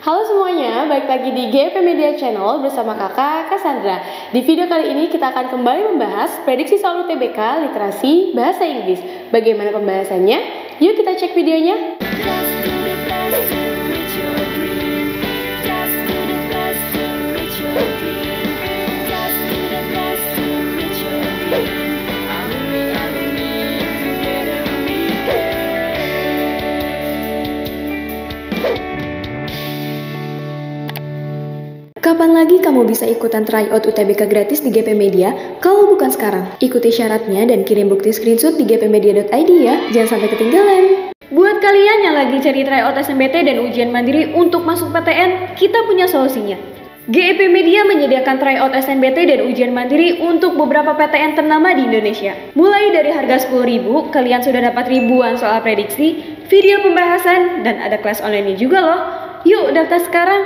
Halo semuanya, balik lagi di GP Media Channel bersama kakak Cassandra. Di video kali ini kita akan kembali membahas prediksi soal UTBK Literasi Bahasa Inggris. Bagaimana pembahasannya? Yuk kita cek videonya. Kapan lagi kamu bisa ikutan tryout UTBK gratis di GP Media kalau bukan sekarang? Ikuti syaratnya dan kirim bukti screenshot di gpmedia.id ya, jangan sampai ketinggalan. Buat kalian yang lagi cari tryout SNMPT dan ujian mandiri untuk masuk PTN, kita punya solusinya. GP Media menyediakan tryout SNMPT dan ujian mandiri untuk beberapa PTN ternama di Indonesia. Mulai dari harga 10.000, kalian sudah dapat ribuan soal prediksi, video pembahasan, dan ada kelas online juga loh. Yuk daftar sekarang.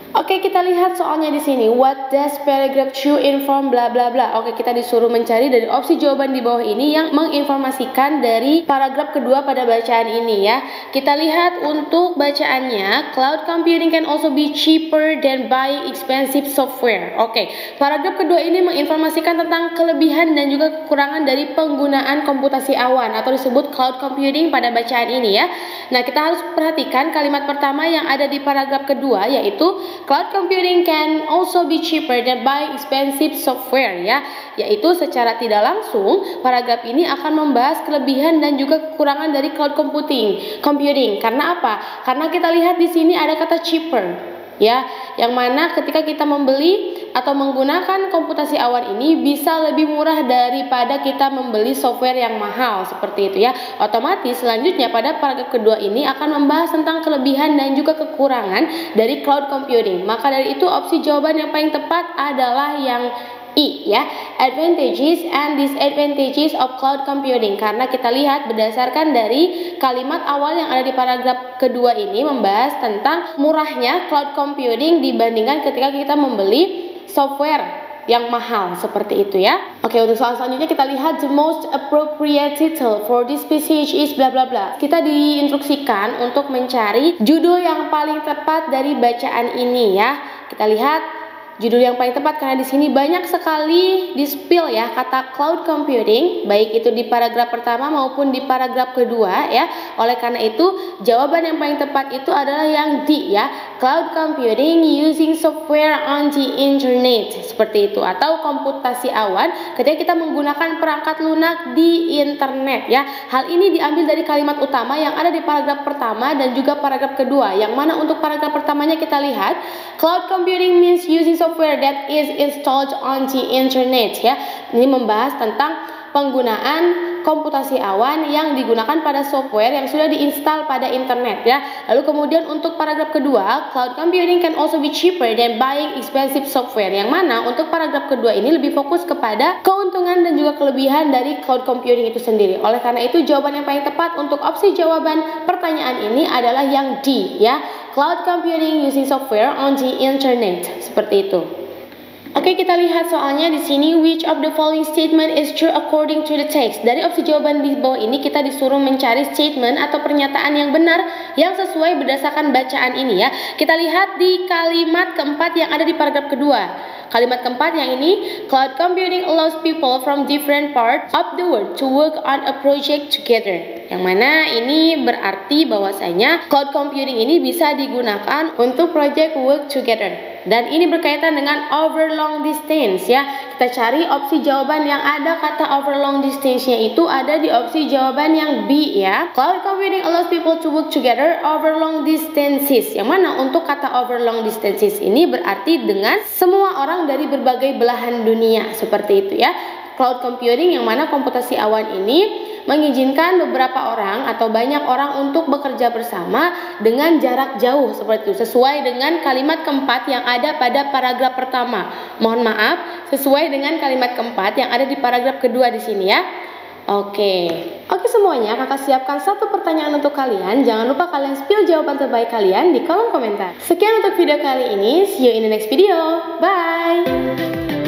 Oke, kita lihat soalnya di sini. What does paragraph 2 inform bla bla bla. Oke, kita disuruh mencari dari opsi jawaban di bawah ini yang menginformasikan dari paragraf kedua pada bacaan ini ya. Kita lihat untuk bacaannya, cloud computing can also be cheaper than buying expensive software. Oke, paragraf kedua ini menginformasikan tentang kelebihan dan juga kekurangan dari penggunaan komputasi awan atau disebut cloud computing pada bacaan ini ya. Nah, kita harus perhatikan kalimat pertama yang ada di paragraf kedua, yaitu cloud computing can also be cheaper than buying expensive software ya, yaitu secara tidak langsung paragraf ini akan membahas kelebihan dan juga kekurangan dari cloud computing. Karena apa? Karena kita lihat di sini ada kata cheaper ya, yang mana ketika kita membeli atau menggunakan komputasi awan ini bisa lebih murah daripada kita membeli software yang mahal seperti itu ya. Otomatis selanjutnya pada paragraf kedua ini akan membahas tentang kelebihan dan juga kekurangan dari cloud computing. Maka dari itu opsi jawaban yang paling tepat adalah yang I ya, advantages and disadvantages of cloud computing. Karena kita lihat berdasarkan dari kalimat awal yang ada di paragraf kedua ini membahas tentang murahnya cloud computing dibandingkan ketika kita membeli software yang mahal seperti itu ya. Oke, untuk soal selanjutnya kita lihat the most appropriate title for this passage is bla bla bla. Kita diinstruksikan untuk mencari judul yang paling tepat dari bacaan ini ya. Kita lihat judul yang paling tepat karena di sini banyak sekali di-spill ya kata cloud computing, baik itu di paragraf pertama maupun di paragraf kedua ya. Oleh karena itu jawaban yang paling tepat itu adalah yang D ya, cloud computing using software on the internet seperti itu, atau komputasi awan ketika kita menggunakan perangkat lunak di internet ya. Hal ini diambil dari kalimat utama yang ada di paragraf pertama dan juga paragraf kedua, yang mana untuk paragraf pertamanya kita lihat cloud computing means using software that is installed on the internet ya. Ini membahas tentang penggunaan komputasi awan yang digunakan pada software yang sudah diinstal pada internet ya. Lalu kemudian untuk paragraf kedua, cloud computing can also be cheaper than buying expensive software, yang mana untuk paragraf kedua ini lebih fokus kepada keuntungan dan juga kelebihan dari cloud computing itu sendiri. Oleh karena itu jawaban yang paling tepat untuk opsi jawaban pertanyaan ini adalah yang D ya, cloud computing using software on the internet seperti itu. Oke, kita lihat soalnya di sini, which of the following statement is true according to the text. Dari opsi jawaban di bawah ini kita disuruh mencari statement atau pernyataan yang benar yang sesuai berdasarkan bacaan ini ya. Kita lihat di kalimat keempat yang ada di paragraf kedua. Kalimat keempat yang ini, cloud computing allows people from different parts of the world to work on a project together. Yang mana ini berarti bahwasanya cloud computing ini bisa digunakan untuk project work together. Dan ini berkaitan dengan over long distance ya. Kita cari opsi jawaban yang ada kata over long distance-nya itu ada di opsi jawaban yang B ya. Cloud computing allows people to work together over long distances. Yang mana untuk kata over long distances ini berarti dengan semua orang dari berbagai belahan dunia seperti itu ya. Cloud computing yang mana komputasi awan ini mengizinkan beberapa orang atau banyak orang untuk bekerja bersama dengan jarak jauh seperti itu, sesuai dengan kalimat keempat yang ada pada paragraf pertama. Mohon maaf, sesuai dengan kalimat keempat yang ada di paragraf kedua di sini ya. Oke semuanya, kakak siapkan satu pertanyaan untuk kalian. Jangan lupa kalian spill jawaban terbaik kalian di kolom komentar. Sekian untuk video kali ini. See you in the next video. Bye.